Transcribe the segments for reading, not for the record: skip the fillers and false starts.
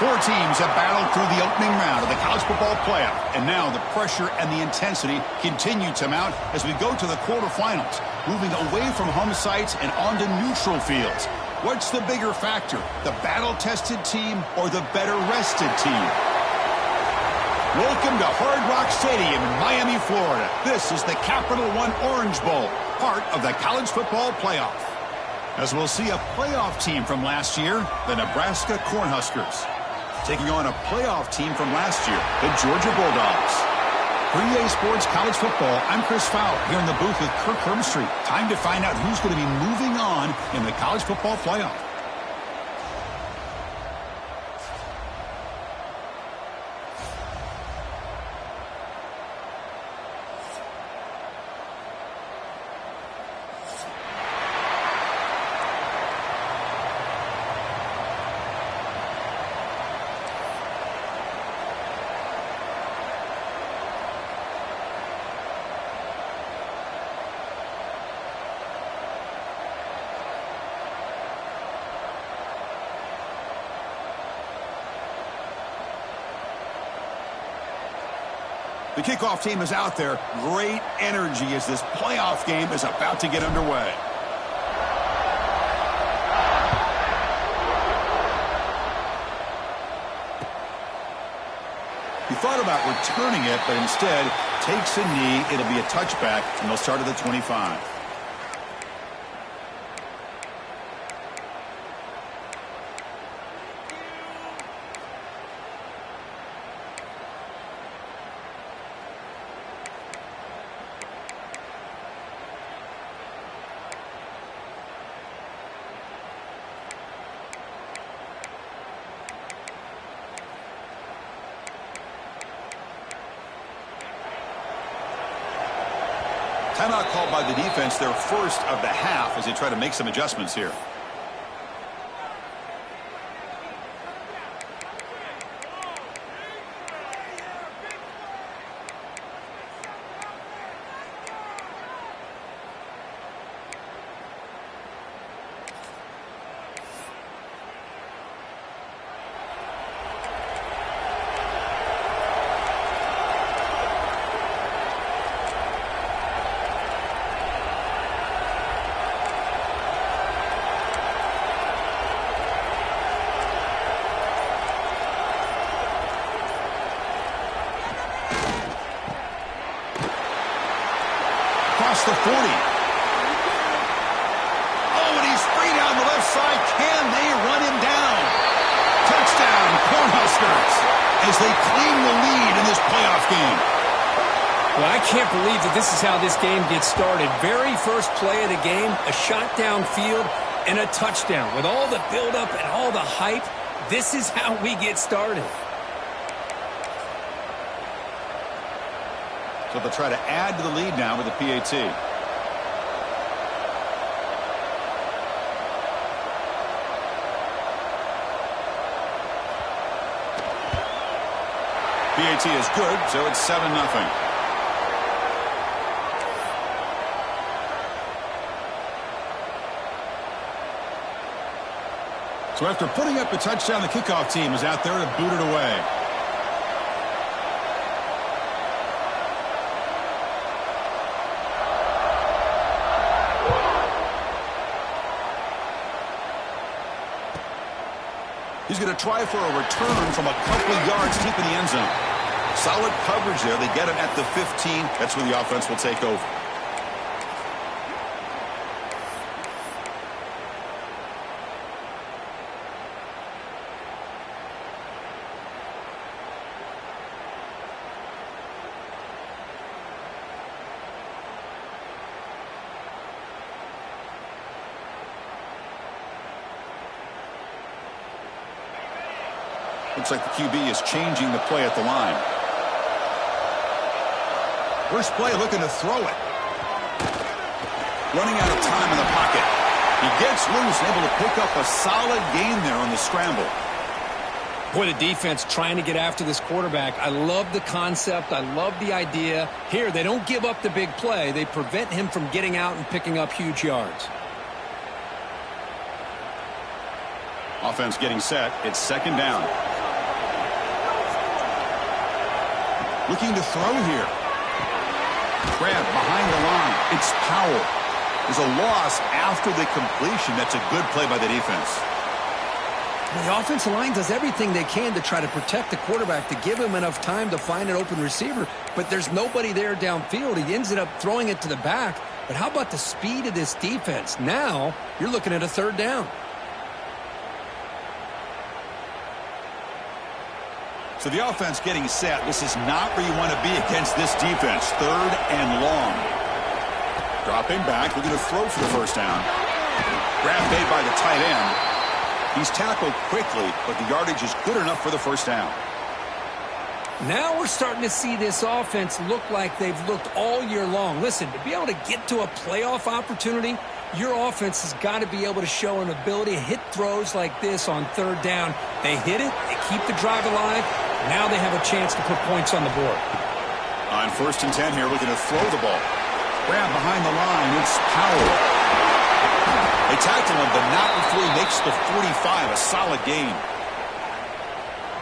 Four teams have battled through the opening round of the college football playoff, and now the pressure and the intensity continue to mount as we go to the quarterfinals, moving away from home sites and onto neutral fields. What's the bigger factor, the battle-tested team or the better-rested team? Welcome to Hard Rock Stadium in Miami, Florida. This is the Capital One Orange Bowl, part of the college football playoff. As we'll see a playoff team from last year, the Nebraska Cornhuskers, taking on a playoff team from last year, the Georgia Bulldogs. For EA Sports College Football, I'm Chris Fowler here in the booth with Kirk Herbstreit. Time to find out who's going to be moving on in the college football playoff. The kickoff team is out there. Great energy as this playoff game is about to get underway. He thought about returning it, but instead takes a knee. It'll be a touchback, and they'll start at the 25. Timeout called by the defense, their first of the half, as they try to make some adjustments here. Across the 40. Oh, and he's free down the left side. Can they run him down? Touchdown, Cornhuskers, as they claim the lead in this playoff game. Well, I can't believe that this is how this game gets started. Very first play of the game, a shot downfield and a touchdown. With all the buildup and all the hype, this is how we get started. So they'll try to add to the lead now with the PAT. PAT is good, so it's 7-0. So after putting up a touchdown, the kickoff team is out there to boot it away. He's going to try for a return from a couple of yards deep in the end zone. Solid coverage there. They get it at the 15. That's where the offense will take over. Looks like the QB is changing the play at the line. First play looking to throw it. Running out of time in the pocket. He gets loose, able to pick up a solid gain there on the scramble. Boy, the defense trying to get after this quarterback. I love the concept. I love the idea. Here, they don't give up the big play. They prevent him from getting out and picking up huge yards. Offense getting set. It's second down. Looking to throw here. Grab behind the line. It's Powell. There's a loss after the completion. That's a good play by the defense. The offensive line does everything they can to try to protect the quarterback, to give him enough time to find an open receiver, but there's nobody there downfield. He ends up throwing it to the back. But how about the speed of this defense? Now you're looking at a third down. So the offense getting set. This is not where you want to be against this defense. Third and long. Dropping back. Looking to throw for the first down. Grab made by the tight end. He's tackled quickly, but the yardage is good enough for the first down. Now we're starting to see this offense look like they've looked all year long. Listen, to be able to get to a playoff opportunity, your offense has got to be able to show an ability to hit throws like this on third down. They hit it, they keep the drive alive. Now they have a chance to put points on the board. On 1st and 10 here, looking to throw the ball. Grab behind the line, it's Powell. They tackle him, but not before he makes the 45, a solid gain.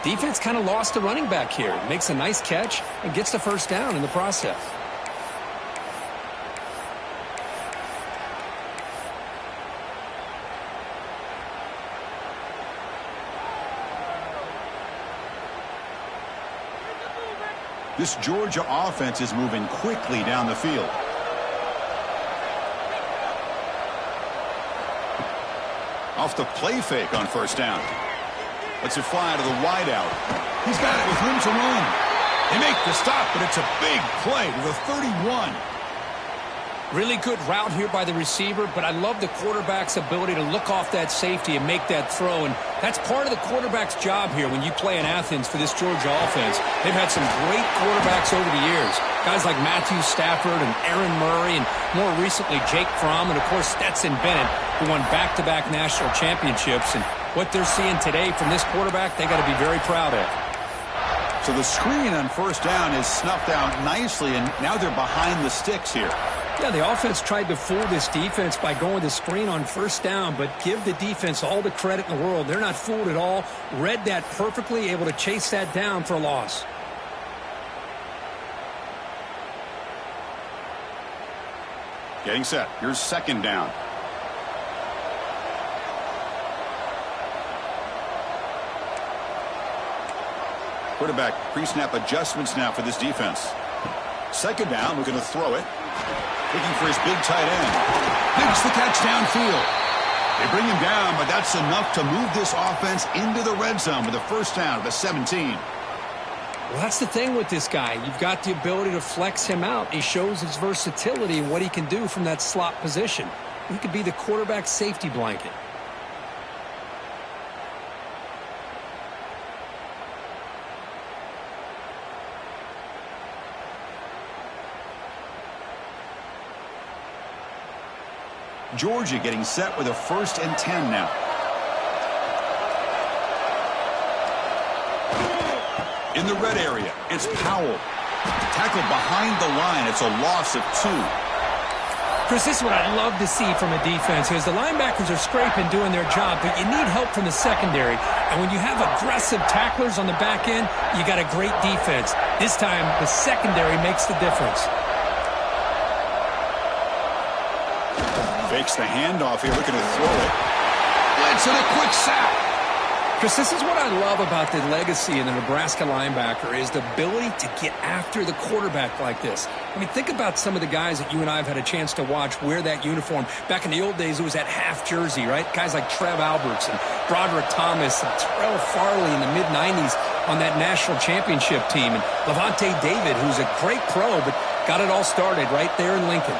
Defense kind of lost the running back here. Makes a nice catch and gets the first down in the process. This Georgia offense is moving quickly down the field. Off the play fake on first down. Lets it fly to the wideout. He's got it with room to run. They make the stop, but it's a big play to the 31. Really good route here by the receiver, but I love the quarterback's ability to look off that safety and make that throw. And that's part of the quarterback's job here when you play in Athens for this Georgia offense. They've had some great quarterbacks over the years. Guys like Matthew Stafford and Aaron Murray, and more recently Jake Fromm, and of course Stetson Bennett, who won back-to-back national championships. And what they're seeing today from this quarterback, they got to be very proud of. So the screen on first down is snuffed out nicely, and now they're behind the sticks here. Yeah, the offense tried to fool this defense by going to screen on first down, but give the defense all the credit in the world. They're not fooled at all. Read that perfectly, able to chase that down for a loss. Getting set. Here's second down. Quarterback pre-snap adjustments now for this defense. Second down, looking to throw it. Looking for his big tight end. Makes the catch downfield. They bring him down, but that's enough to move this offense into the red zone with a first down at the 17. Well, that's the thing with this guy. You've got the ability to flex him out. He shows his versatility and what he can do from that slot position. He could be the quarterback's safety blanket. Georgia getting set with a 1st and 10 now. In the red area, it's Powell. Tackled behind the line. It's a loss of 2. Chris, this is what I love to see from a defense is the linebackers are scraping, doing their job, but you need help from the secondary. And when you have aggressive tacklers on the back end, you got a great defense. This time, the secondary makes the difference. Fakes the handoff here, looking to throw it. Blitz and a quick sack. Chris, this is what I love about the legacy in the Nebraska linebacker is the ability to get after the quarterback like this. I mean, think about some of the guys that you and I have had a chance to watch wear that uniform. Back in the old days, it was that half jersey, right? Guys like Trev Alberts and Broderick Thomas and Terrell Farley in the mid-90s on that national championship team. And Levante David, who's a great pro, but got it all started right there in Lincoln.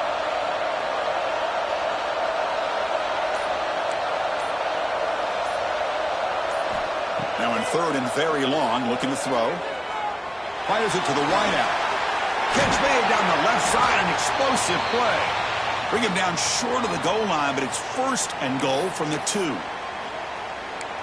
Now in 3rd and very long, looking to throw. Fires it to the wideout. Catch made down the left side, an explosive play. Bring him down short of the goal line, but it's 1st and goal from the 2.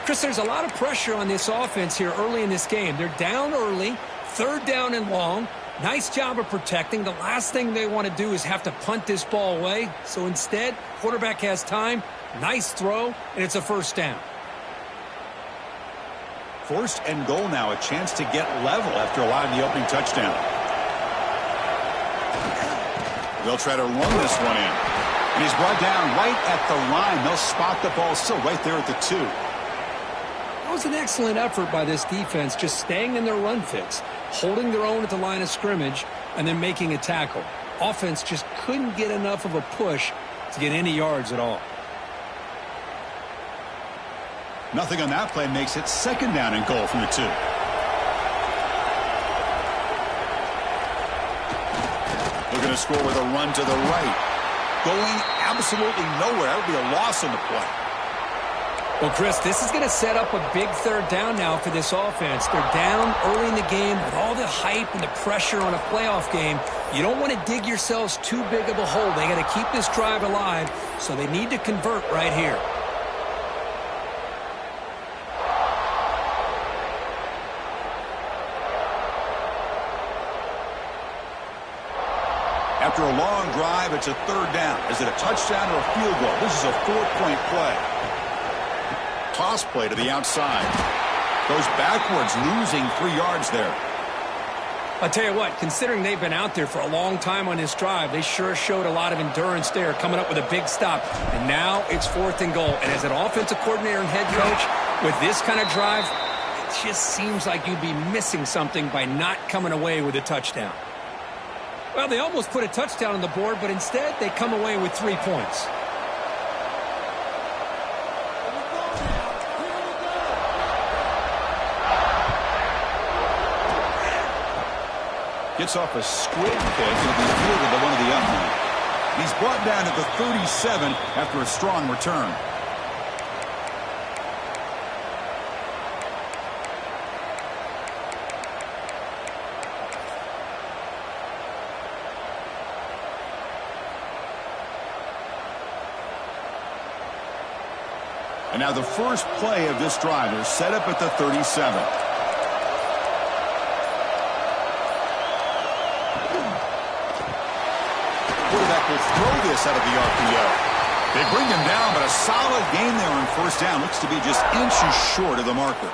Chris, there's a lot of pressure on this offense here early in this game. They're down early, 3rd down and long. Nice job of protecting. The last thing they want to do is have to punt this ball away. So instead, quarterback has time, nice throw, and it's a first down. 1st and goal now, a chance to get level after allowing the opening touchdown. They'll try to run this one in. And he's brought down right at the line. They'll spot the ball still right there at the 2. That was an excellent effort by this defense, just staying in their run fix, holding their own at the line of scrimmage, and then making a tackle. Offense just couldn't get enough of a push to get any yards at all. Nothing on that play makes it 2nd down and goal from the 2. They're going to score with a run to the right. Going absolutely nowhere. That would be a loss on the play. Well, Chris, this is going to set up a big 3rd down now for this offense. They're down early in the game with all the hype and the pressure on a playoff game. You don't want to dig yourselves too big of a hole. They got to keep this drive alive, so they need to convert right here. After a long drive, it's a 3rd down. Is it a touchdown or a field goal? This is a 4-point play. Toss play to the outside. Goes backwards, losing 3 yards there. I'll tell you what, considering they've been out there for a long time on this drive, they sure showed a lot of endurance there, coming up with a big stop. And now it's 4th and goal. And as an offensive coordinator and head coach, with this kind of drive, it just seems like you'd be missing something by not coming away with a touchdown. Well, they almost put a touchdown on the board, but instead they come away with 3 points. Gets off a squib kick and will be fielded by one of the upright. He's brought down at the 37 after a strong return. And now the first play of this drive is set up at the 37. Quarterback will throw this out of the RPO. They bring him down, but a solid gain there on 1st down. Looks to be just inches short of the marker.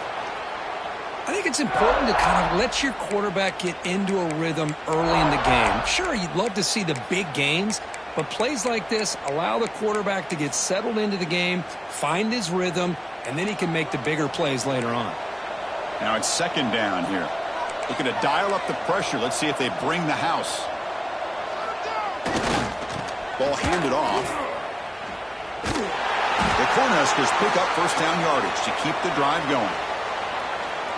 I think it's important to kind of let your quarterback get into a rhythm early in the game. Sure, you'd love to see the big gains, but plays like this allow the quarterback to get settled into the game, find his rhythm, and then he can make the bigger plays later on. Now it's 2nd down here. Looking to dial up the pressure. Let's see if they bring the house. Ball handed off. The Cornhuskers pick up 1st down yardage to keep the drive going.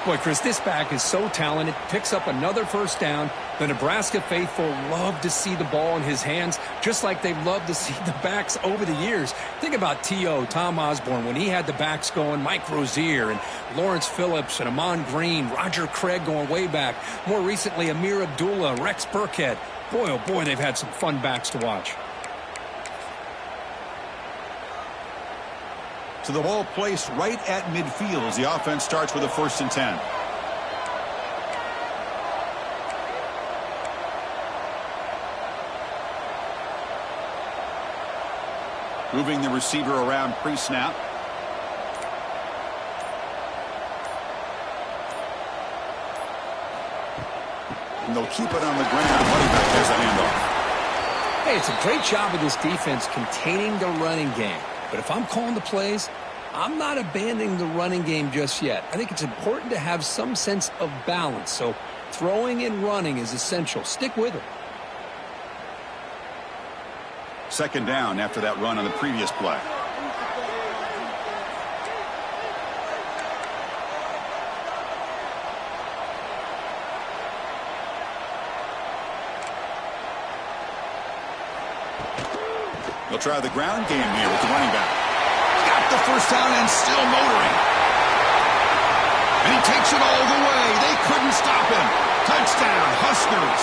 Boy, Chris, this back is so talented. Picks up another 1st down. The Nebraska faithful love to see the ball in his hands, just like they've loved to see the backs over the years. Think about T.O., Tom Osborne, when he had the backs going, Mike Rozier and Lawrence Phillips and Amon Green, Roger Craig going way back. More recently, Amir Abdullah, Rex Burkhead. Boy, oh boy, they've had some fun backs to watch. So the ball placed right at midfield as the offense starts with a 1st and 10. Moving the receiver around pre-snap. And they'll keep it on the ground. Running back, there's a handoff. Hey, it's a great job of this defense containing the running game. But if I'm calling the plays, I'm not abandoning the running game just yet. I think it's important to have some sense of balance. So throwing and running is essential. Stick with it. 2nd down after that run on the previous play. They'll try the ground game here with the running back. Got the 1st down and still motoring. And he takes it all the way. They couldn't stop him. Touchdown, Huskers.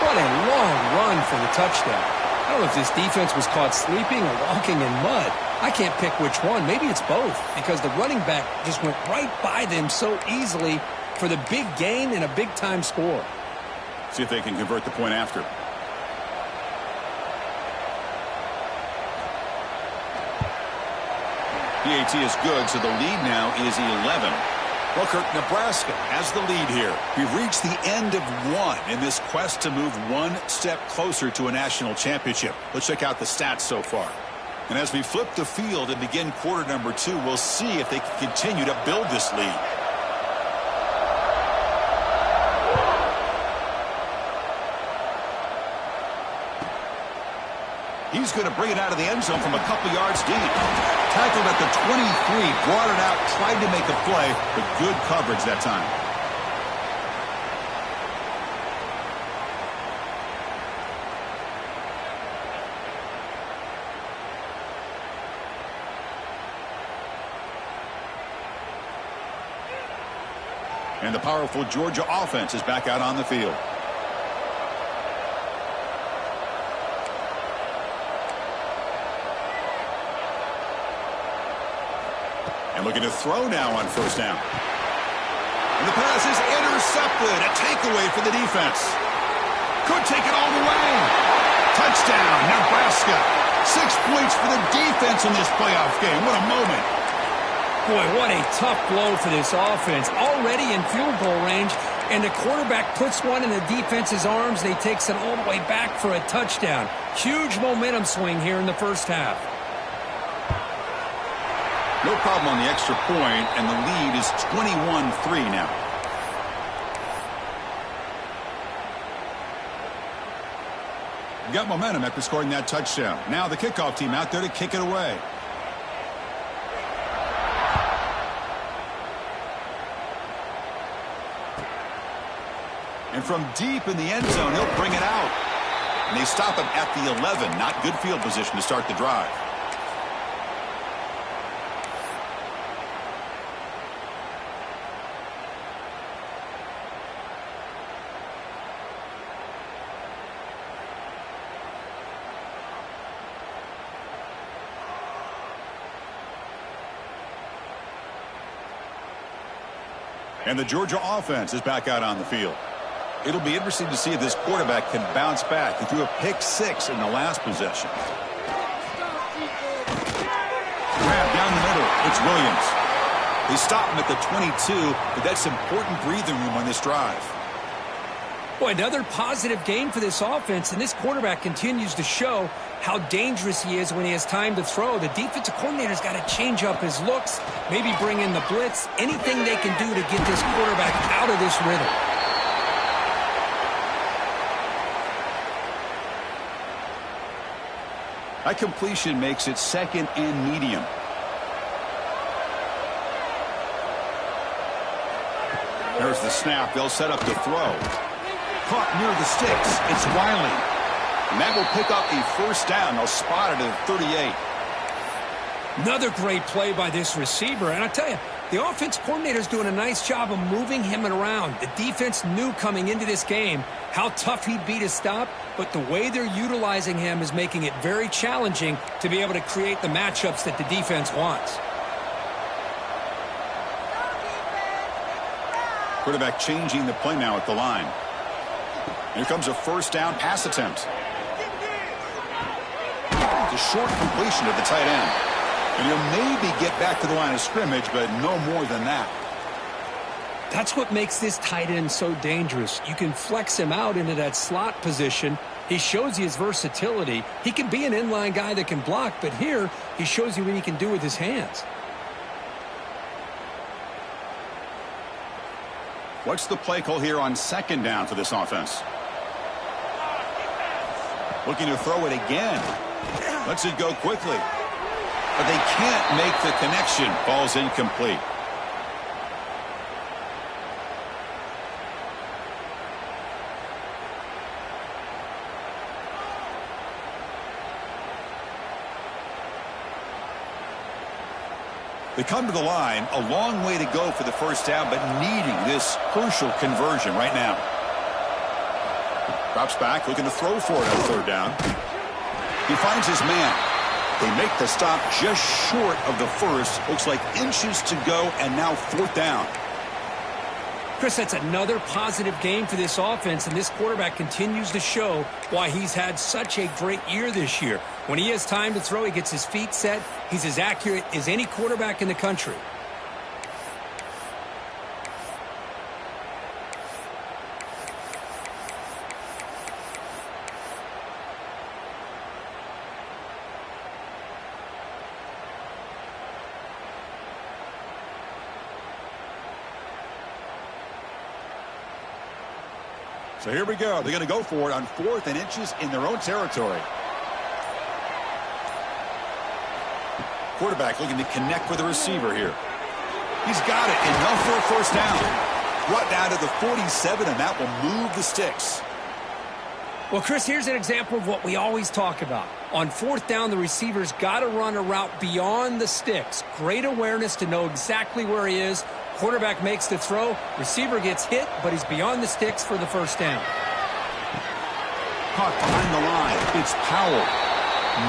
What a long run for the touchdown. I don't know if this defense was caught sleeping or walking in mud. I can't pick which one. Maybe it's both, because the running back just went right by them so easily for the big gain and a big-time score. See if they can convert the point after. PAT is good, so the lead now is 11. Well, Kirk, Nebraska has the lead here. We've reached the end of one in this quest to move one step closer to a national championship. Let's check out the stats so far. And as we flip the field and begin quarter number 2, we'll see if they can continue to build this lead. He's going to bring it out of the end zone from a couple yards deep. Tackled at the 23, brought it out, tried to make a play, but good coverage that time. And the powerful Georgia offense is back out on the field. And looking to throw now on first down. And the pass is intercepted. A takeaway for the defense. Could take it all the way. Touchdown, Nebraska. 6 points for the defense in this playoff game. What a moment. Boy, what a tough blow for this offense. Already in field goal range, and the quarterback puts one in the defense's arms, and he takes it all the way back for a touchdown. Huge momentum swing here in the first half. No problem on the extra point, and the lead is 21-3 now. Got momentum after scoring that touchdown. Now the kickoff team out there to kick it away. And from deep in the end zone, he'll bring it out. And they stop him at the 11. Not good field position to start the drive. And the Georgia offense is back out on the field. It'll be interesting to see if this quarterback can bounce back. He threw a pick-6 in the last possession. Grab down the middle. It's Williams. They stop him at the 22, but that's important breathing room on this drive. Boy, another positive game for this offense, and this quarterback continues to show how dangerous he is when he has time to throw. The defensive coordinator's got to change up his looks, maybe bring in the blitz, anything they can do to get this quarterback out of this rhythm. That completion makes it second and medium. There's the snap. They'll set up to throw. Caught near the sticks. It's Wiley. And that will pick up a first down. They'll spot it at 38. Another great play by this receiver. And I tell you, the offense coordinator's doing a nice job of moving him around. The defense knew coming into this game how tough he'd be to stop, but the way they're utilizing him is making it very challenging to be able to create the matchups that the defense wants. Quarterback changing the play now at the line. Here comes a first down pass attempt. It's a short completion of the tight end. And he'll maybe get back to the line of scrimmage, but no more than that. That's what makes this tight end so dangerous. You can flex him out into that slot position. He shows you his versatility. He can be an inline guy that can block, but here he shows you what he can do with his hands. What's the play call here on second down for this offense? Looking to throw it again. Lets it go quickly. But they can't make the connection. Ball's incomplete. They come to the line, a long way to go for the first down, but needing this crucial conversion right now. Drops back, looking to throw for it on third down. He finds his man. They make the stop just short of the first. Looks like inches to go, and now fourth down. Chris, that's another positive game for this offense, and this quarterback continues to show why he's had such a great year this year. When he has time to throw, he gets his feet set. He's as accurate as any quarterback in the country. So here we go. They're going to go for it on 4th and inches in their own territory. Quarterback looking to connect with the receiver here. He's got it, enough for a first down. Brought down to the 47, and that will move the sticks. Well, Chris, here's an example of what we always talk about. On 4th down, the receiver's got to run a route beyond the sticks. Great awareness to know exactly where he is. Quarterback makes the throw. Receiver gets hit, but he's beyond the sticks for the first down. Caught behind the line. It's Powell.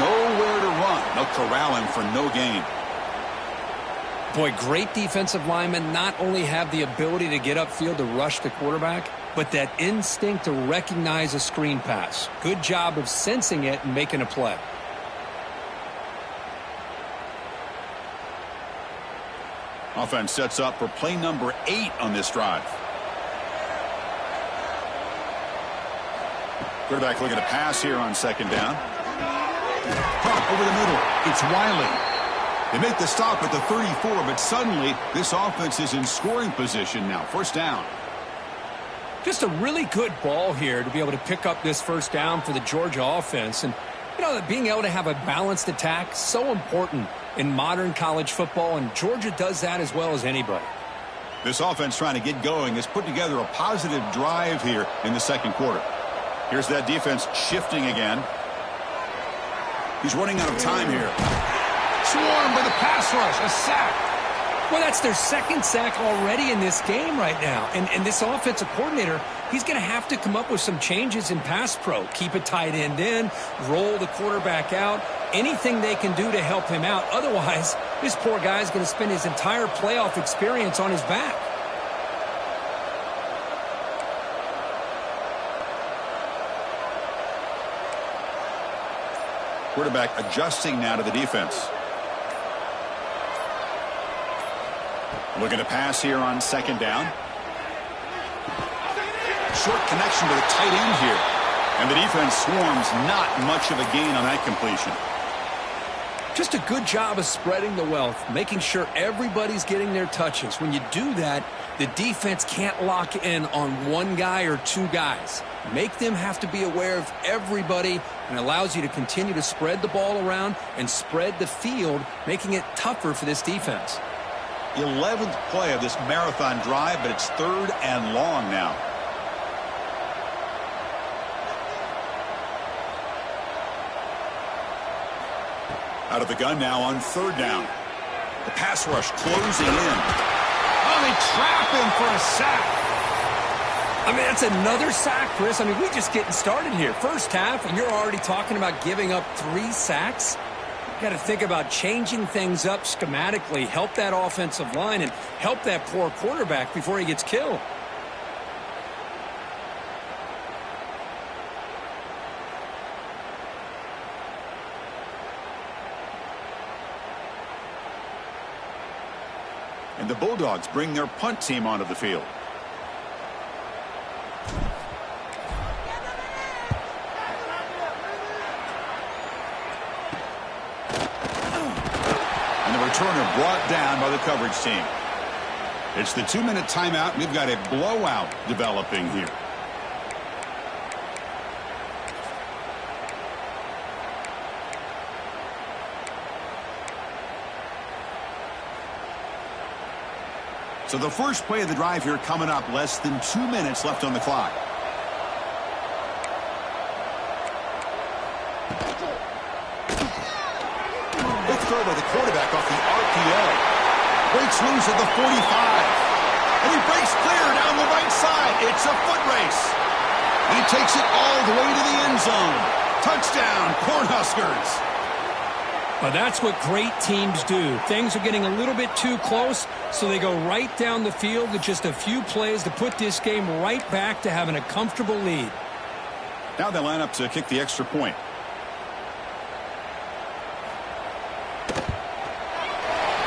Nowhere to run. They'll corral him for no gain. Boy, great defensive linemen not only have the ability to get upfield to rush the quarterback, but that instinct to recognize a screen pass. Good job of sensing it and making a play. Offense sets up for play number 8 on this drive. Quarterback looking to pass here on 2nd down. Pump over the middle. It's Wiley. They make the stop at the 34, but suddenly this offense is in scoring position now. First down. Just a really good ball here to be able to pick up this first down for the Georgia offense. And, you know, being able to have a balanced attack, so important in modern college football, and Georgia does that as well as anybody. This offense trying to get going has put together a positive drive here in the 2nd quarter. Here's that defense shifting again. He's running out of time here. Swarmed by the pass rush, a sack. Well, that's their 2nd sack already in this game right now. And this offensive coordinator, he's going to have to come up with some changes in pass pro. Keep a tight end in, roll the quarterback out, anything they can do to help him out. Otherwise, this poor guy's going to spend his entire playoff experience on his back. Quarterback adjusting now to the defense. Looking to pass here on 2nd down. Short connection to the tight end here. And the defense swarms, not much of a gain on that completion. Just a good job of spreading the wealth, making sure everybody's getting their touches. When you do that, the defense can't lock in on one guy or 2 guys. Make them have to be aware of everybody, and allows you to continue to spread the ball around and spread the field, making it tougher for this defense. 11th play of this marathon drive, but it's 3rd and long now. Out of the gun now on 3rd down. The pass rush closing in. Oh, they trap him for a sack. I mean, that's another sack, Chris. I mean, we're just getting started here. First half, and you're already talking about giving up 3 sacks. You got to think about changing things up schematically, help that offensive line, and help that poor quarterback before he gets killed. And the Bulldogs bring their punt team onto the field. And the returner brought down by the coverage team. It's the 2-minute timeout. We've got a blowout developing here. So the first play of the drive here coming up, less than 2 minutes left on the clock. Good throw by the quarterback off the RPO. Breaks loose at the 45. And he breaks clear down the right side. It's a foot race. And he takes it all the way to the end zone. Touchdown, Cornhuskers. Well, that's what great teams do. Things are getting a little bit too close, so they go right down the field with just a few plays to put this game right back to having a comfortable lead. Now they line up to kick the extra point.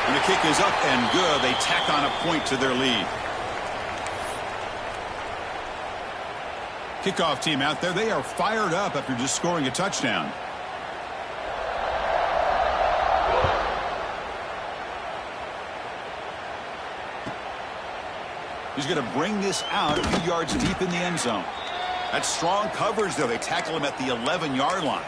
And the kick is up and good. They tack on a point to their lead. Kickoff team out there. They are fired up after just scoring a touchdown. He's going to bring this out a few yards deep in the end zone. That's strong coverage, though. They tackle him at the 11-yard line.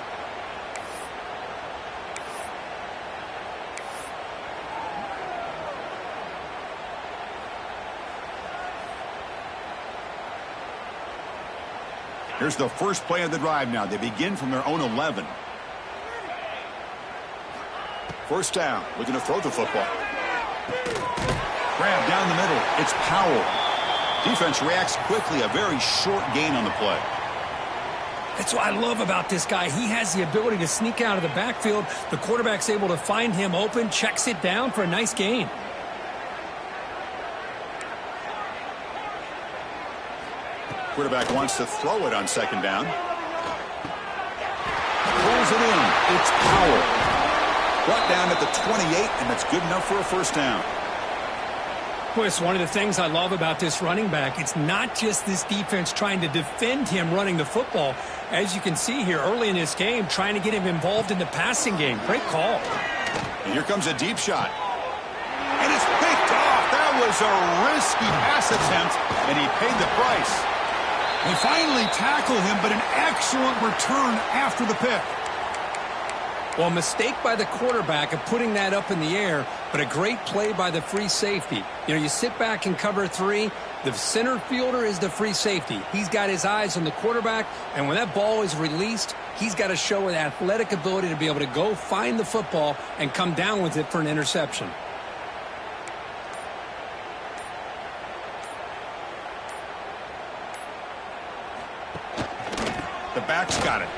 Here's the first play of the drive now. They begin from their own 11. First down, looking to throw the football. Grab down the middle. It's Powell. Defense reacts quickly. A very short gain on the play. That's what I love about this guy. He has the ability to sneak out of the backfield. The quarterback's able to find him open, checks it down for a nice gain. Quarterback wants to throw it on second down. Pulls it in. It's Powell. Brought down at the 28, and that's good enough for a first down. Boy, it's one of the things I love about this running back. It's not just this defense trying to defend him running the football. As you can see here early in this game, trying to get him involved in the passing game. Great call. And here comes a deep shot. And it's picked off. That was a risky pass attempt, and he paid the price. They finally tackle him, but an excellent return after the pick. Well, a mistake by the quarterback of putting that up in the air, but a great play by the free safety. You know, you sit back and cover three. The center fielder is the free safety. He's got his eyes on the quarterback, and when that ball is released, he's got to show an athletic ability to be able to go find the football and come down with it for an interception. The back's got it.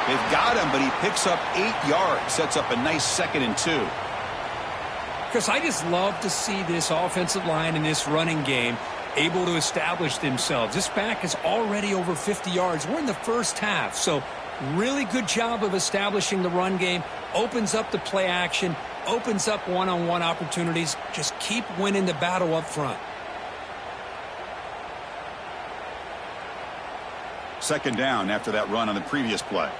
They've got him, but he picks up 8 yards. Sets up a nice 2nd and 2. Chris, I just love to see this offensive line in this running game able to establish themselves. This back is already over 50 yards. We're in the first half, so really good job of establishing the run game. Opens up the play action, opens up one-on-one opportunities. Just keep winning the battle up front. Second down after that run on the previous play.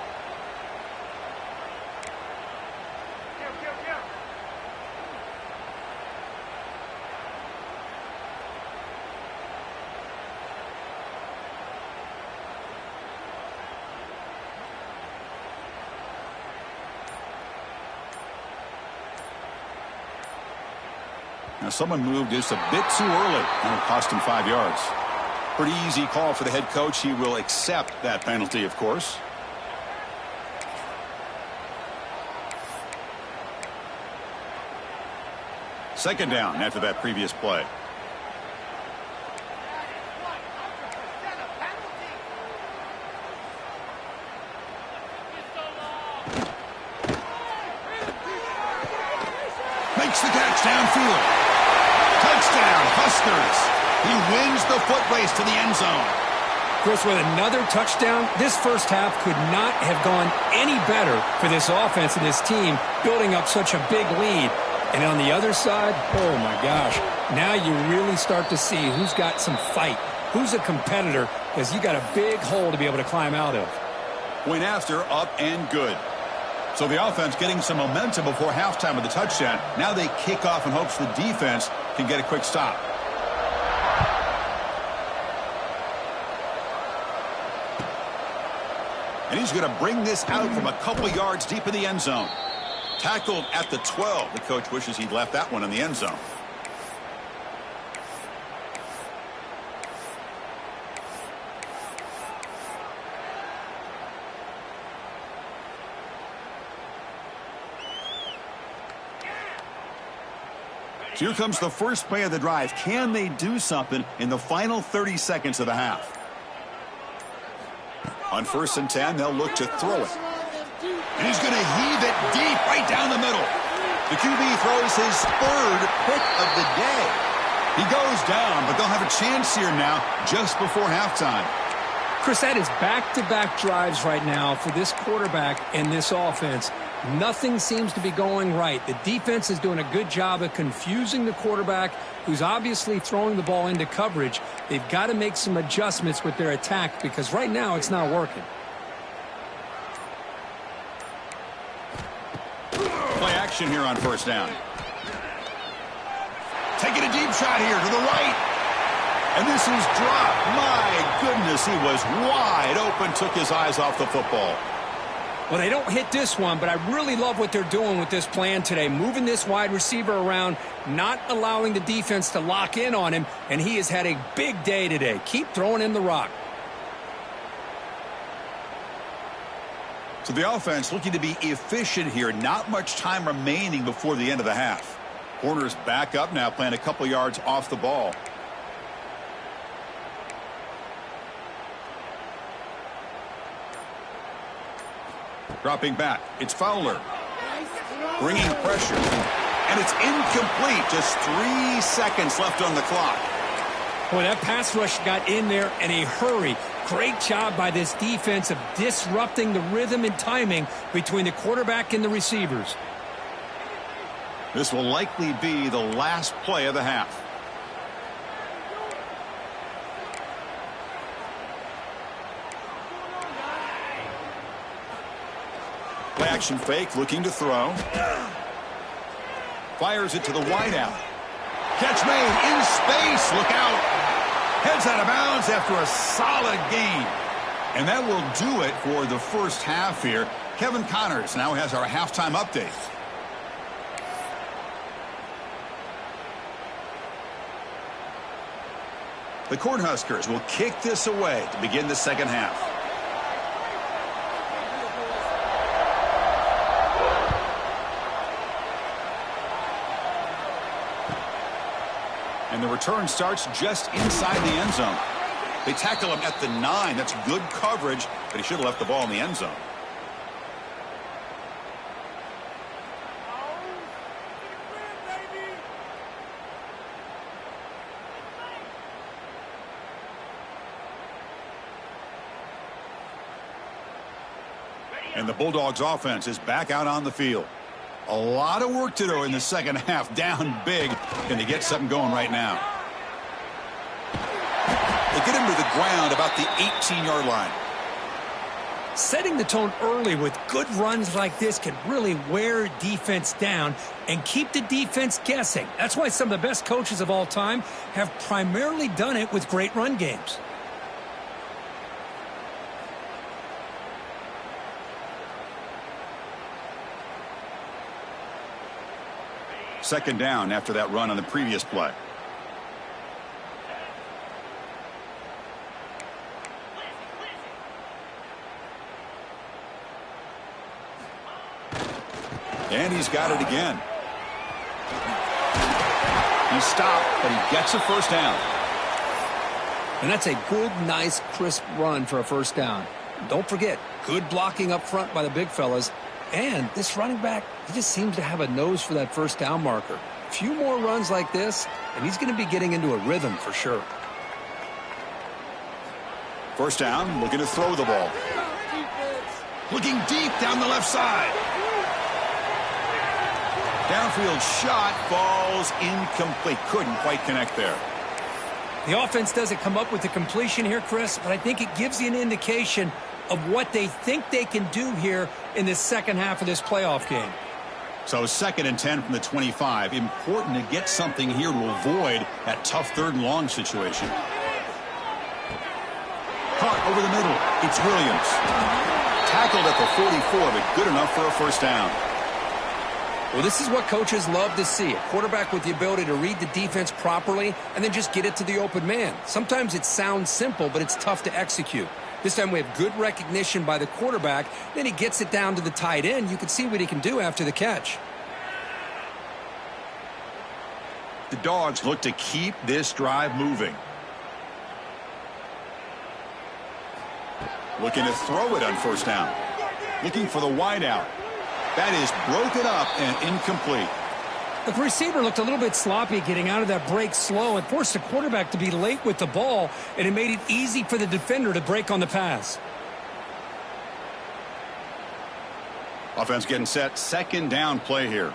Now someone moved just a bit too early. That'll cost him 5 yards. Pretty easy call for the head coach. He will accept that penalty, of course. Second down after that previous play. Makes the catch downfield. Touchdown, Huskers. He wins the foot race to the end zone. Chris, with another touchdown, this first half could not have gone any better for this offense and this team, building up such a big lead. And on the other side, oh my gosh, now you really start to see who's got some fight, who's a competitor, because you got a big hole to be able to climb out of. Went after, up and good. So the offense getting some momentum before halftime with the touchdown. Now they kick off in hopes the defense can get a quick stop. And he's going to bring this out from a couple yards deep in the end zone. Tackled at the 12. The coach wishes he'd left that one in the end zone. So here comes the first play of the drive. Can they do something in the final 30 seconds of the half? On 1st and 10, they'll look to throw it. And he's going to heave it deep right down the middle. The QB throws his 3rd pick of the day. He goes down, but they'll have a chance here now just before halftime. Chris, that is back-to-back drives right now for this quarterback and this offense. Nothing seems to be going right. The defense is doing a good job of confusing the quarterback, who's obviously throwing the ball into coverage. They've got to make some adjustments with their attack because right now it's not working. Play action here on 1st down. Taking a deep shot here to the right. And this is dropped. My goodness, he was wide open, took his eyes off the football. Well, they don't hit this one, but I really love what they're doing with this plan today. Moving this wide receiver around, not allowing the defense to lock in on him, and he has had a big day today. Keep throwing him the rock. So the offense looking to be efficient here. Not much time remaining before the end of the half. Corners back up now, playing a couple yards off the ball. Dropping back, it's Fowler. Bringing pressure, and it's incomplete. Just 3 seconds left on the clock. Boy, that pass rush got in there in a hurry. Great job by this defense of disrupting the rhythm and timing between the quarterback and the receivers. This will likely be the last play of the half. Play action fake, looking to throw. Fires it to the wideout. Catch made in space. Look out. Heads out of bounds after a solid gain. And that will do it for the first half here. Kevin Connors now has our halftime update. The Cornhuskers will kick this away to begin the second half. And the return starts just inside the end zone. They tackle him at the 9. That's good coverage, but he should have left the ball in the end zone. And the Bulldogs offense is back out on the field. A lot of work to do in the second half. Down big. Can they get something going right now? They get him to the ground about the 18-yard line. Setting the tone early with good runs like this can really wear defense down and keep the defense guessing. That's why some of the best coaches of all time have primarily done it with great run games. Second down after that run on the previous play. And he's got it again. He stopped, but he gets a first down. And that's a good, nice, crisp run for a first down. Don't forget, good blocking up front by the big fellas. And this running back, he just seems to have a nose for that first down marker. A few more runs like this, and he's going to be getting into a rhythm for sure. First down, looking to throw the ball. Looking deep down the left side. Downfield shot falls incomplete. Couldn't quite connect there. The offense doesn't come up with the completion here, Chris, but I think it gives you an indication of what they think they can do here in the second half of this playoff game. So 2nd and 10 from the 25. Important to get something here to avoid that tough 3rd and long situation. Caught over the middle. It's Williams. Tackled at the 44, but good enough for a first down. Well, this is what coaches love to see. A quarterback with the ability to read the defense properly and then just get it to the open man. Sometimes it sounds simple, but it's tough to execute. This time we have good recognition by the quarterback. Then he gets it down to the tight end. You can see what he can do after the catch. The Dogs look to keep this drive moving. Looking to throw it on first down. Looking for the wideout. That is broken up and incomplete. The receiver looked a little bit sloppy getting out of that break slow. It forced the quarterback to be late with the ball, and it made it easy for the defender to break on the pass. Offense getting set. Second down play here.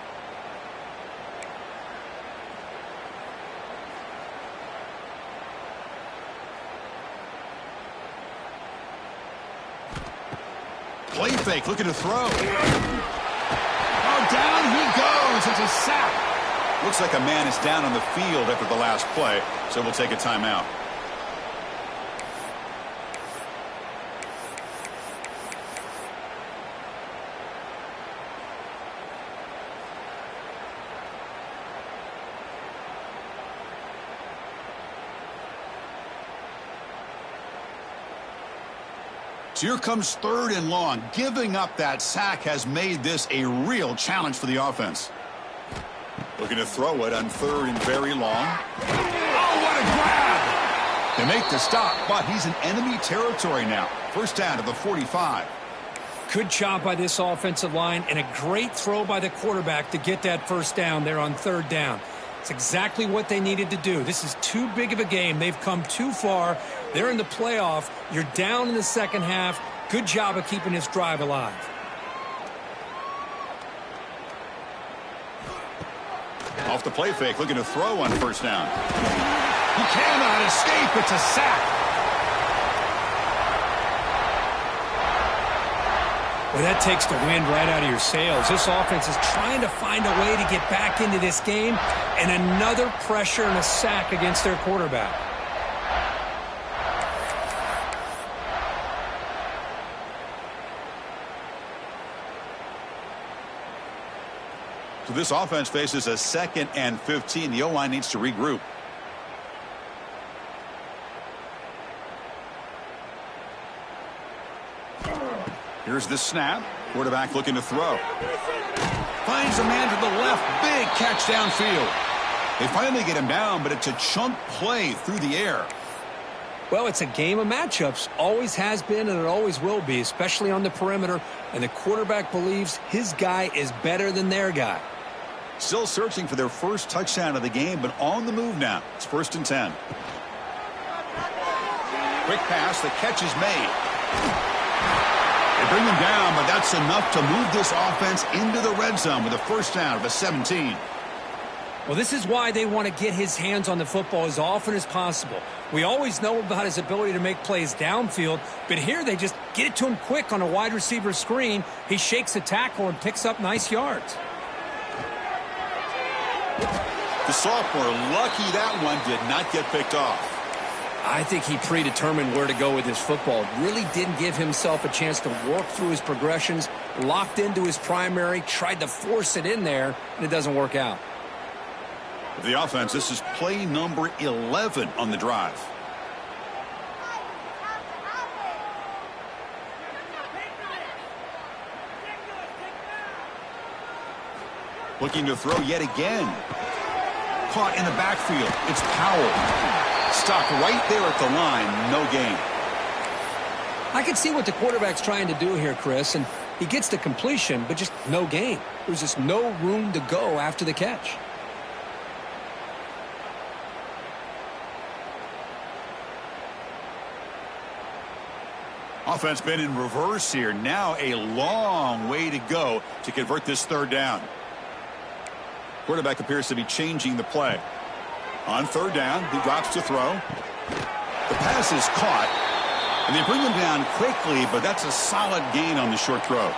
Play fake, looking to throw. Oh, down he goes. It's a sack. Looks like a man is down on the field after the last play, so we'll take a timeout. So here comes 3rd and long. Giving up that sack has made this a real challenge for the offense. Looking to throw it on 3rd and very long. Oh, what a grab! They make the stop, but he's in enemy territory now. First down to the 45. Good job by this offensive line and a great throw by the quarterback to get that first down there on 3rd down. It's exactly what they needed to do. This is too big of a game. They've come too far. They're in the playoff. You're down in the second half. Good job of keeping this drive alive. Off the play fake, looking to throw on first down. He cannot escape. It's a sack. Well, that takes the wind right out of your sails. This offense is trying to find a way to get back into this game, and another pressure and a sack against their quarterback. So this offense faces a 2nd and 15. The O-line needs to regroup. Here's the snap. Quarterback looking to throw. Finds a man to the left. Big catch downfield. They finally get him down, but it's a chunk play through the air. Well, it's a game of matchups. Always has been, and it always will be, especially on the perimeter. And the quarterback believes his guy is better than their guy. Still searching for their first touchdown of the game, but on the move now. It's 1st and 10. Quick pass. The catch is made. They bring him down, but that's enough to move this offense into the red zone with a first down of the 17. Well, this is why they want to get his hands on the football as often as possible. We always know about his ability to make plays downfield, but here they just get it to him quick on a wide receiver screen. He shakes a tackle and picks up nice yards. The sophomore, lucky that one did not get picked off. I think he predetermined where to go with his football. Really didn't give himself a chance to work through his progressions, locked into his primary, tried to force it in there, and it doesn't work out. For the offense, this is play number 11 on the drive. Looking to throw yet again. Caught in the backfield. It's Powell. Stopped right there at the line. No gain. I can see what the quarterback's trying to do here, Chris, and he gets the completion, but just no gain. There's just no room to go after the catch. Offense been in reverse here. Now a long way to go to convert this 3rd down. Quarterback appears to be changing the play. On 3rd down, he drops to throw. The pass is caught, and they bring him down quickly, but that's a solid gain on the short throw.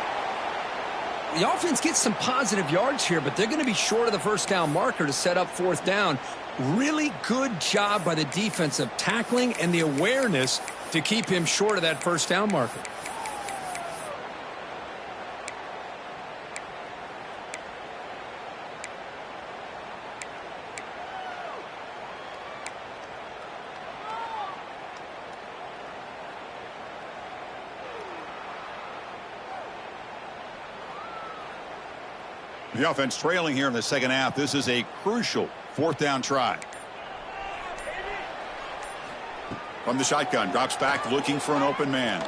The offense gets some positive yards here, but they're going to be short of the first down marker to set up 4th down. Really good job by the defense of tackling and the awareness to keep him short of that first down marker. The offense trailing here in the second half. This is a crucial 4th down try. From the shotgun, drops back looking for an open man.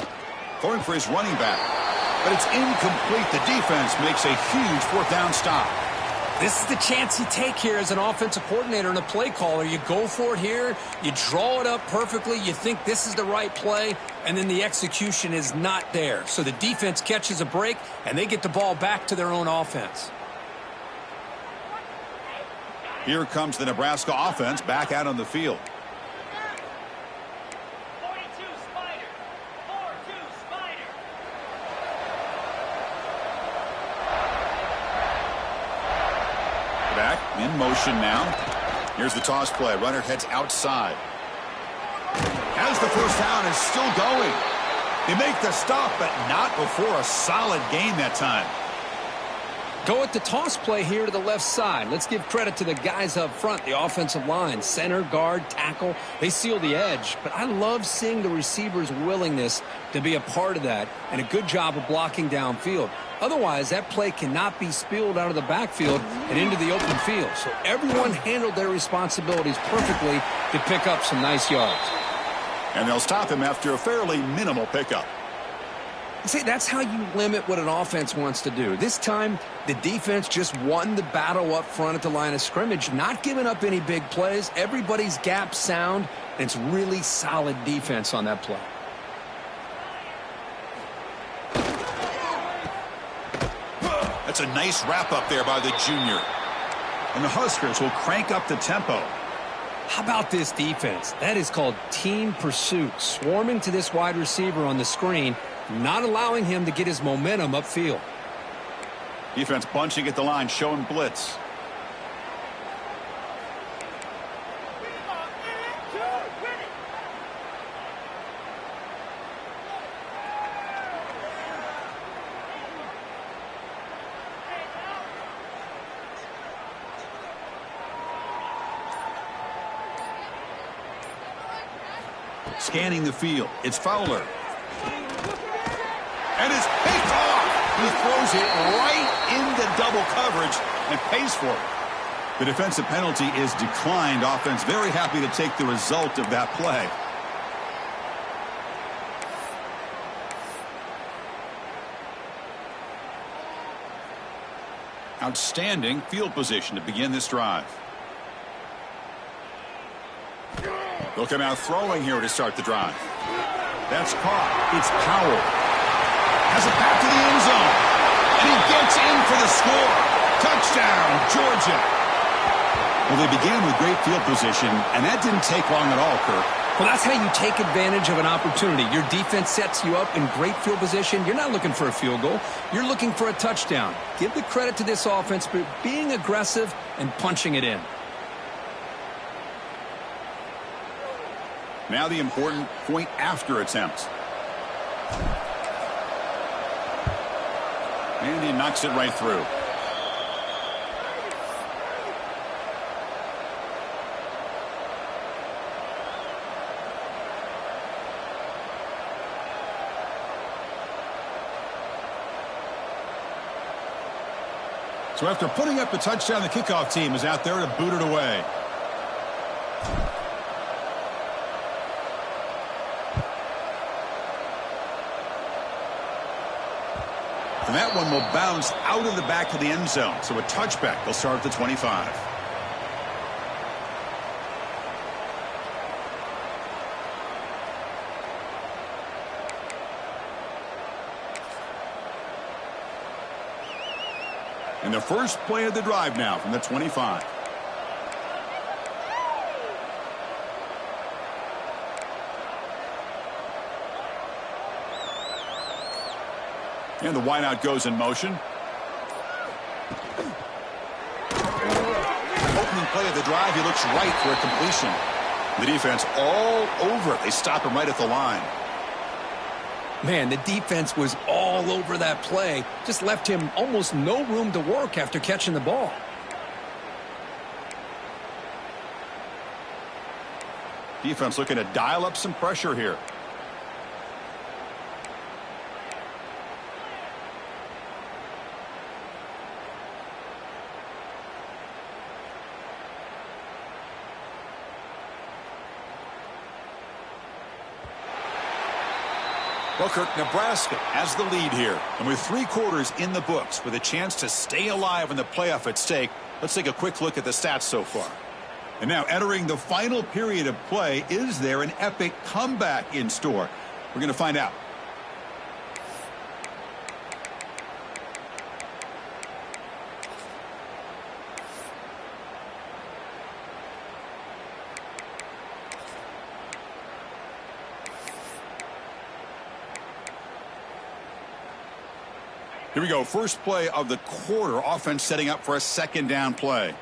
Throwing for his running back. But it's incomplete. The defense makes a huge 4th down stop. This is the chance you take here as an offensive coordinator and a play caller. You go for it here. You draw it up perfectly. You think this is the right play, and then the execution is not there. So the defense catches a break, and they get the ball back to their own offense. Here comes the Nebraska offense back out on the field. 42 Spider. 4-2 Spider. Back in motion now. Here's the toss play. Runner heads outside. Has the first down, is still going. They make the stop, but not before a solid gain that time. Go with the toss play here to the left side. Let's give credit to the guys up front, the offensive line, center, guard, tackle. They seal the edge, but I love seeing the receiver's willingness to be a part of that and a good job of blocking downfield. Otherwise, that play cannot be spilled out of the backfield and into the open field. So everyone handled their responsibilities perfectly to pick up some nice yards. And they'll stop him after a fairly minimal pickup. See, that's how you limit what an offense wants to do. This time, the defense just won the battle up front at the line of scrimmage, not giving up any big plays. Everybody's gap sound, and it's really solid defense on that play. That's a nice wrap up there by the junior. And the Huskers will crank up the tempo. How about this defense? That is called team pursuit, swarming to this wide receiver on the screen, not allowing him to get his momentum upfield. Defense bunching at the line, showing blitz. Scanning the field, it's Fowler. And it's picked off. He throws it right into double coverage and pays for it. The defensive penalty is declined. Offense very happy to take the result of that play. Outstanding field position to begin this drive. They'll come out throwing here to start the drive. That's caught. It's Powell. Has it back to the end zone. And he gets in for the score. Touchdown, Georgia. Well, they began with great field position, and that didn't take long at all, Kirk. Well, that's how you take advantage of an opportunity. Your defense sets you up in great field position. You're not looking for a field goal. You're looking for a touchdown. Give the credit to this offense for being aggressive and punching it in. Now the important point after attempt. And he knocks it right through. So after putting up the touchdown, the kickoff team is out there to boot it away. And that one will bounce out of the back of the end zone. So a touchback. They'll start at the 25. And the first play of the drive now from the 25. And the wideout goes in motion. Opening play of the drive, he looks right for a completion. The defense all over it. They stop him right at the line. Man, the defense was all over that play. Just left him almost no room to work after catching the ball. Defense looking to dial up some pressure here. Well, Kirk, Nebraska has the lead here. And with 3 quarters in the books, with a chance to stay alive in the playoff at stake, let's take a quick look at the stats so far. And now entering the final period of play, is there an epic comeback in store? We're going to find out. Here we go. First play of the quarter. Offense setting up for a second down play.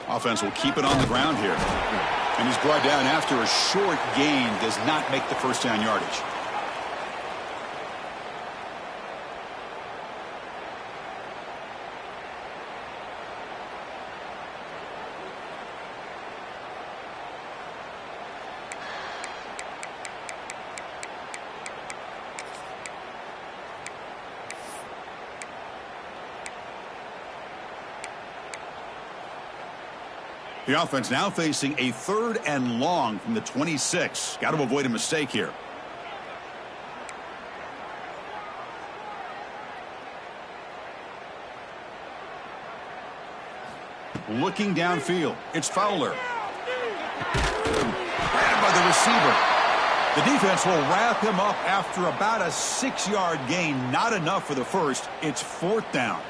Offense will keep it on the ground here. And he's brought down after a short gain. Does not make the first down yardage. The offense now facing a 3rd and long from the 26. Got to avoid a mistake here. Looking downfield, it's Fowler. Grabbed by the receiver. The defense will wrap him up after about a 6-yard gain. Not enough for the first. It's 4th down.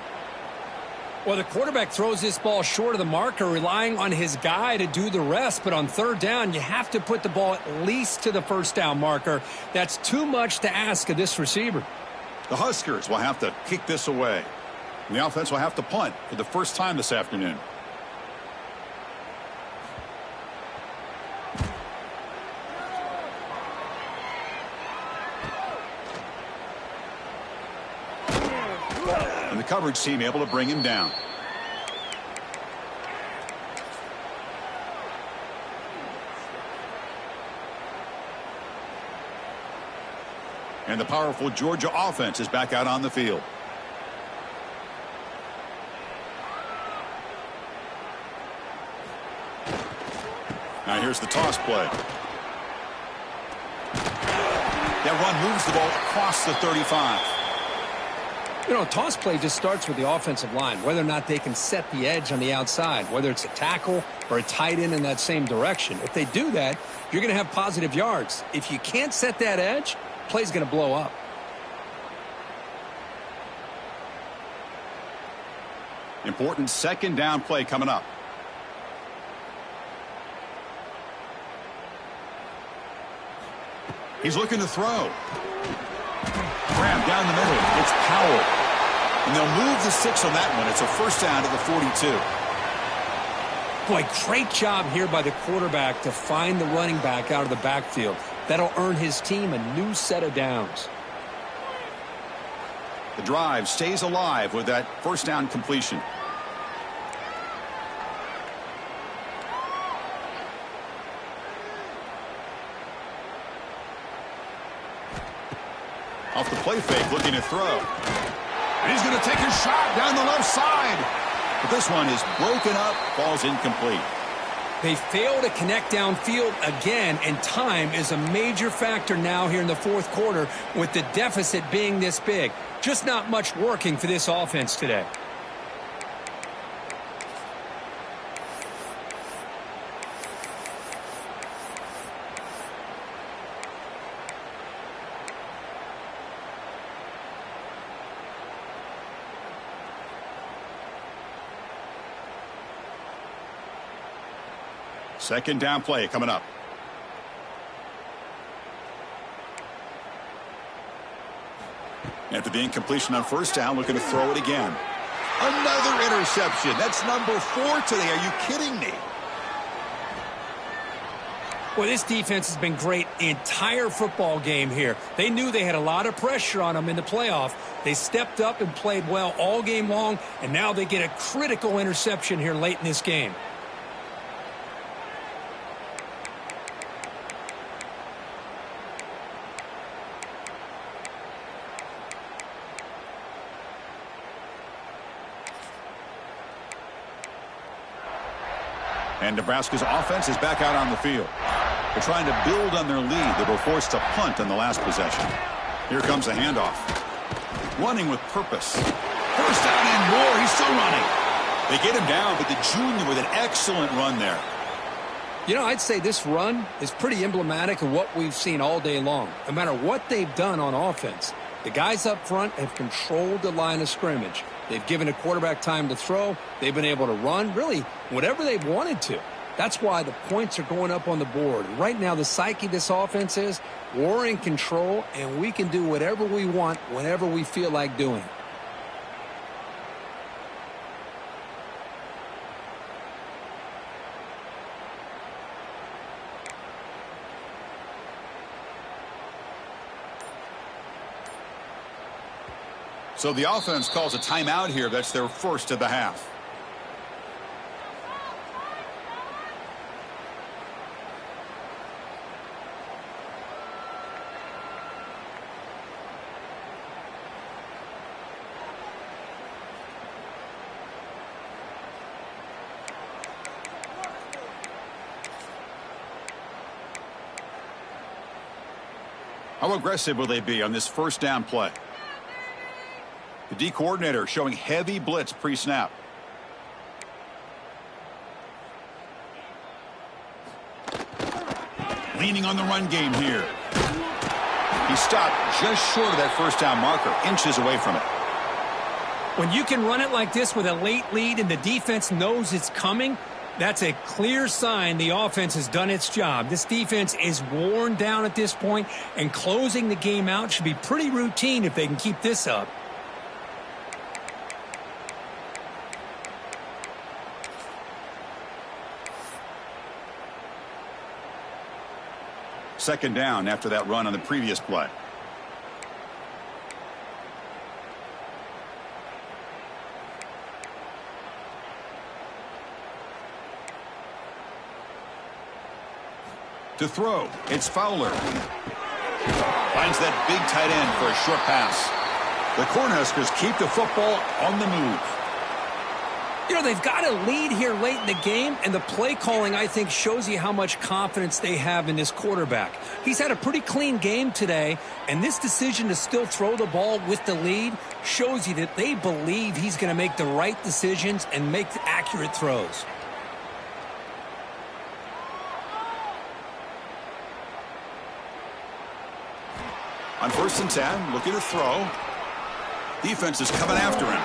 Well, the quarterback throws this ball short of the marker, relying on his guy to do the rest. But on 3rd down, you have to put the ball at least to the 1st down marker. That's too much to ask of this receiver. The Huskers will have to kick this away. And the offense will have to punt for the first time this afternoon. And the coverage team able to bring him down. And the powerful Georgia offense is back out on the field. Now here's the toss play. That run moves the ball across the 35. You know, a toss play just starts with the offensive line, whether or not they can set the edge on the outside, whether it's a tackle or a tight end in that same direction. If they do that, you're going to have positive yards. If you can't set that edge, play's going to blow up. Important 2nd down play coming up. He's looking to throw. Grab down the middle. It's Powell. And they'll move the 6 on that one. It's a 1st down to the 42. Boy, great job here by the quarterback to find the running back out of the backfield. That'll earn his team a new set of downs. The drive stays alive with that 1st down completion. Off the play fake, looking to throw. And he's going to take a shot down the left side. But this one is broken up, falls incomplete. They fail to connect downfield again, and time is a major factor now here in the 4th quarter with the deficit being this big. Just not much working for this offense today. Second down play coming up. After the incompletion on 1st down, looking to throw it again. Another interception. That's number 4 today. Are you kidding me? Well, this defense has been great the entire football game here. They knew they had a lot of pressure on them in the playoff. They stepped up and played well all game long, and now they get a critical interception here late in this game. And Nebraska's offense is back out on the field. They're trying to build on their lead. They were forced to punt on the last possession. Here comes a handoff. Running with purpose. 1st down and more. He's still running. They get him down, but the junior with an excellent run there. You know, I'd say this run is pretty emblematic of what we've seen all day long. No matter what they've done on offense, the guys up front have controlled the line of scrimmage. They've given a quarterback time to throw. They've been able to run, really, whatever they've wanted to. That's why the points are going up on the board. Right now, the psyche of this offense is we're in control, and we can do whatever we want whenever we feel like doing it. So the offense calls a timeout here. That's their first of the half. How aggressive will they be on this first down play? The D coordinator showing heavy blitz pre-snap. Leaning on the run game here. He stopped just short of that first down marker, inches away from it. When you can run it like this with a late lead and the defense knows it's coming, that's a clear sign the offense has done its job. This defense is worn down at this point, and closing the game out should be pretty routine if they can keep this up. Second down after that run on the previous play. To throw, it's Fowler. Finds that big tight end for a short pass. The Cornhuskers keep the football on the move. You know, they've got a lead here late in the game, and the play calling, I think, shows you how much confidence they have in this quarterback. He's had a pretty clean game today, and this decision to still throw the ball with the lead shows you that they believe he's going to make the right decisions and make accurate throws. On 1st and 10, looking to throw. Defense is coming after him.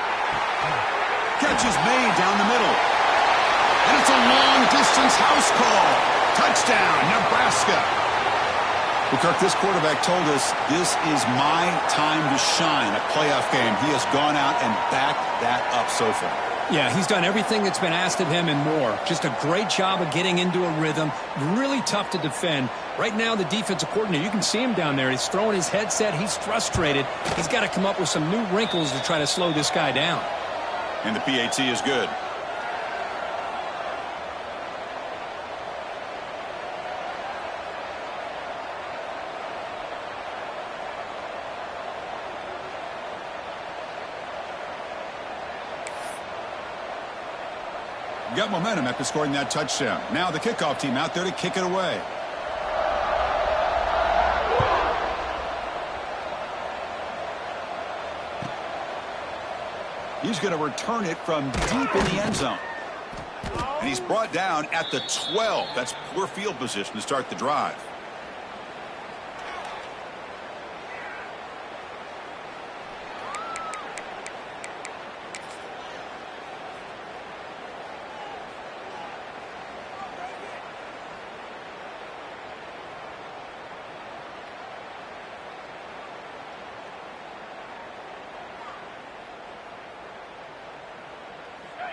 Catch is made down the middle. And it's a long-distance house call. Touchdown, Nebraska. Well, Kirk, this quarterback told us this is my time to shine, a playoff game. He has gone out and backed that up so far. Yeah, he's done everything that's been asked of him and more. Just a great job of getting into a rhythm. Really tough to defend. Right now, the defensive coordinator, you can see him down there. He's throwing his headset. He's frustrated. He's got to come up with some new wrinkles to try to slow this guy down. And the PAT is good. Got momentum after scoring that touchdown. Now the kickoff team out there to kick it away. He's going to return it from deep in the end zone. And he's brought down at the 12. That's poor field position to start the drive.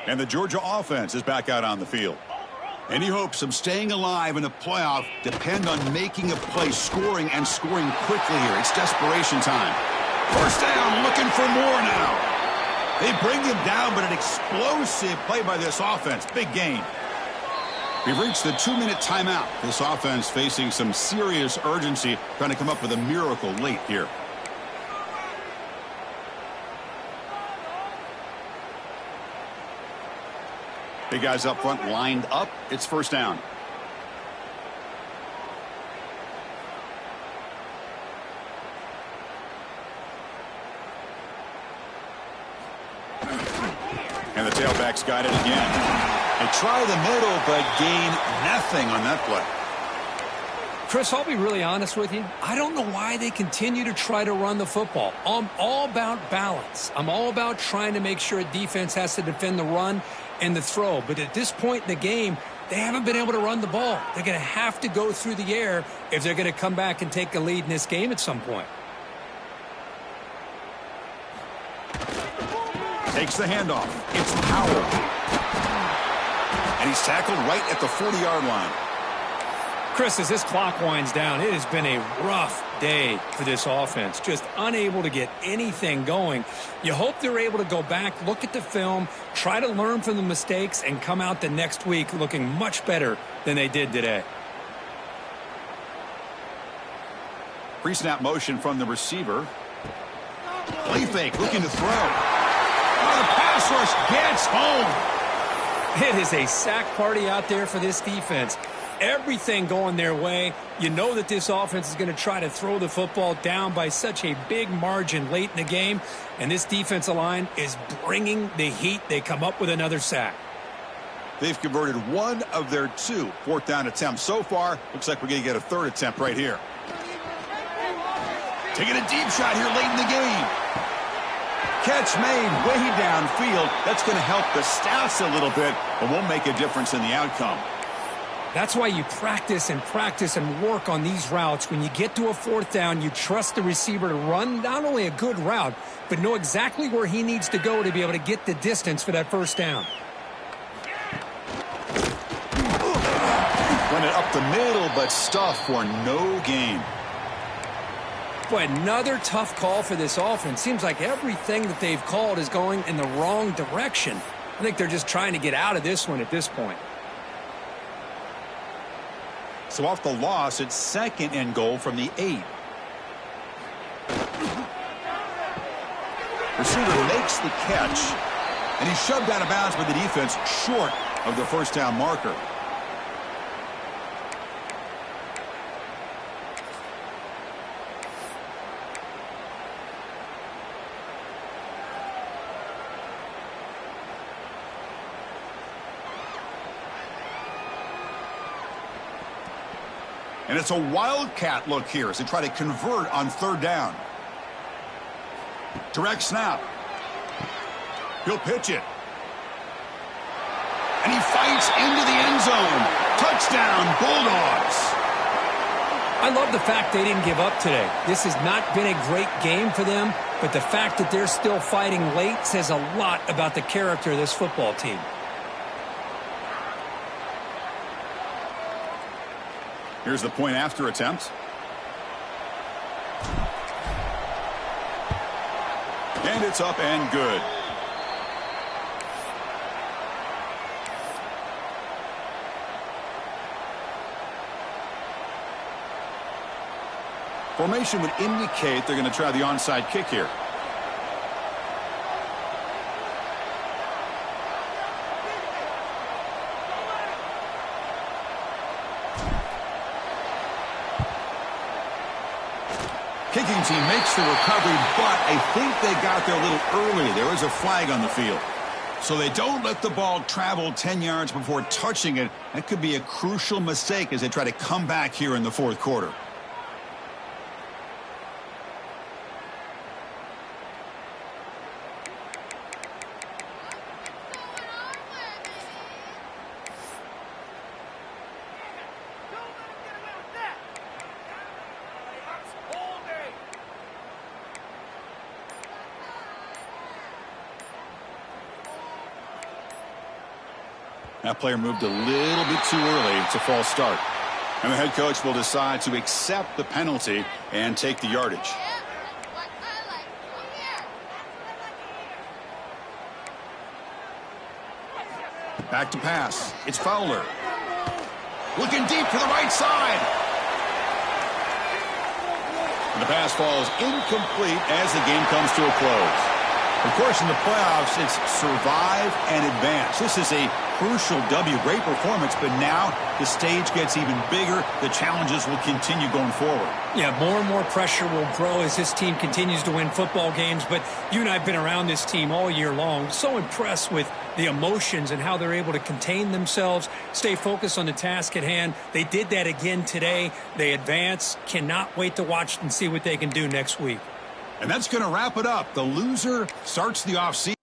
And the Georgia offense is back out on the field. Any hopes of staying alive in the playoff depend on making a play, scoring, and scoring quickly here. It's desperation time. First down, looking for more now. They bring him down, but an explosive play by this offense. Big gain. We've reached the 2-minute timeout. This offense facing some serious urgency, trying to come up with a miracle late here. Big guys up front lined up. It's first down. And the tailback's got it again. They try the middle, but gain nothing on that play. Chris, I'll be really honest with you. I don't know why they continue to try to run the football. I'm all about balance. I'm all about trying to make sure a defense has to defend the run and the throw. But at this point in the game, they haven't been able to run the ball. They're going to have to go through the air if they're going to come back and take a lead in this game at some point. Takes the handoff. It's Powell. And he's tackled right at the 40-yard line. Chris, as this clock winds down, it has been a rough day for this offense. Just unable to get anything going. You hope they're able to go back, look at the film, try to learn from the mistakes, and come out the next week looking much better than they did today. Pre-snap motion from the receiver. Play fake, looking to throw. Oh, the pass rush gets home. It is a sack party out there for this defense. everything going their way. You know that this offense is going to try to throw the football down by such a big margin late in the game, and this defensive line is bringing the heat. They come up with another sack. They've converted one of their 2 fourth down attempts so far. Looks like we're going to get a 3rd attempt right here. Taking a deep shot here late in the game. Catch made way downfield. That's going to help the stats a little bit, but won't make a difference in the outcome. That's why you practice and work on these routes. When you get to a 4th down, you trust the receiver to run not only a good route, but know exactly where he needs to go to be able to get the distance for that 1st down. Run it up the middle, but stuff for no gain. Boy, another tough call for this offense. Seems like everything that they've called is going in the wrong direction. I think they're just trying to get out of this one at this point. So off the loss, it's 2nd and goal from the 8. Receiver makes the catch, and he's shoved out of bounds by the defense short of the 1st down marker. And it's a wildcat look here as they try to convert on 3rd down. Direct snap. He'll pitch it. And he fights into the end zone. Touchdown, Bulldogs. I love the fact they didn't give up today. This has not been a great game for them, but the fact that they're still fighting late says a lot about the character of this football team. Here's the point after attempt. And it's up and good. Formation would indicate they're going to try the onside kick here. Kicking team makes the recovery, but I think they got there a little early. There was a flag on the field. So they don't let the ball travel 10 yards before touching it. That could be a crucial mistake as they try to come back here in the 4th quarter. That player moved a little bit too early. It's a false start. And the head coach will decide to accept the penalty and take the yardage. Back to pass. It's Fowler. Looking deep to the right side. And the pass falls incomplete as the game comes to a close. Of course, in the playoffs, it's survive and advance. This is a crucial W. Great performance, but now the stage gets even bigger. The challenges will continue going forward. Yeah, more and more pressure will grow as this team continues to win football games. But you and I have been around this team all year long. So impressed with the emotions and how they're able to contain themselves, stay focused on the task at hand. They did that again today. They advance. Cannot wait to watch and see what they can do next week. And that's going to wrap it up. The loser starts the offseason.